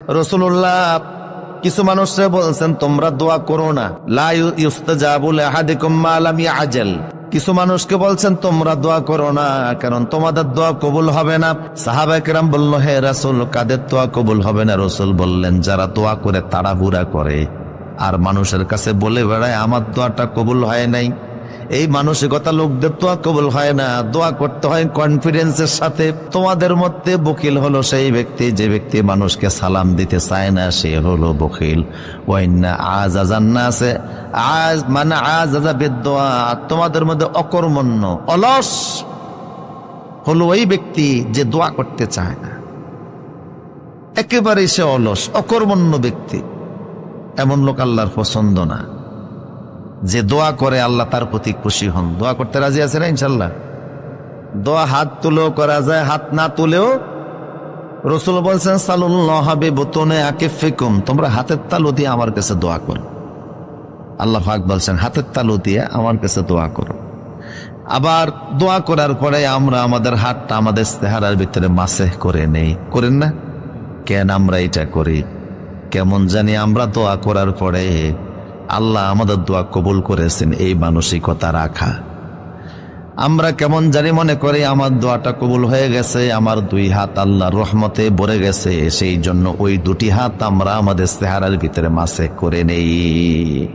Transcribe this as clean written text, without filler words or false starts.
রাসূলুল্লাহ কিছু মানুষরে বলছেন তোমরা দোয়া করো না, লা ইউস্তাজাবু লিআহাদিকুম মা লাম ইয়াজাল। কিছু মানুষকে বলছেন তোমরা দোয়া করো না, কারণ তোমাদের দোয়া কবুল হবে না। সাহাবায়ে কেরাম বলল, হে রাসূল, কাদের দোয়া কবুল হবে না? রাসূল বললেন, যারা দোয়া করে তাড়াহুড়া করে আর মানুষের কাছে বলে বেড়ায় আমার দোয়াটা কবুল হয় নাই। এই মানসিকতা লোকদের দোয়া কবুল হয় না। দোয়া করতে হয় কনফিডেন্সের সাথে। তোমাদের মধ্যে বকিল হলো সেই ব্যক্তি যে ব্যক্তি মানুষকে সালাম দিতে চায় না, সে হলো বকিল। ওয়াইন্না আযাযান নাসে মানে আযাযা বিদ-দুআ। তোমাদের মধ্যে অকর্মণ্য অলস হলো ওই ব্যক্তি যে দোয়া করতে চায় না, একেবারে সে অলস অকর্মণ্য ব্যক্তি। এমন লোক আল্লাহর পছন্দ না। যে দোয়া করে আল্লাহ তার প্রতি খুশি হন। দোয়া করতে রাজি আছে না ইনশাল্লাহ? দোয়া হাত তুলেও করা যায়, হাত না তুলেও। রাসূল বলছেন, সাল্লাল্লাহু বিবুতুনি আকিফিকুম, তোমরা হাতের তালু দিয়ে আমার কাছে দোয়া করো। আল্লাহ পাক বলছেন হাতের তালু দিয়ে আমার কাছে দোয়া করো। আবার দোয়া করার পরে আমরা আমাদের হাতটা আমাদের চেহারার ভিতরে মাসেহ করে নেই, করেন না? কেন আমরা এটা করি? কেমন জানি আমরা দোয়া করার পরে আল্লাহ আমাদের দোয়া কবুল করেছেন এই মানসিকতা রাখা। আমরা কেমন জানি মনে করি আমার দোয়াটা কবুল হয়ে গেছে, আমার দুই হাত আল্লাহর রহমতে ভরে গেছে, সেই জন্য ওই দুটি হাত আমরা আমাদের চেহারার ভিতরে মাসে করে নেই।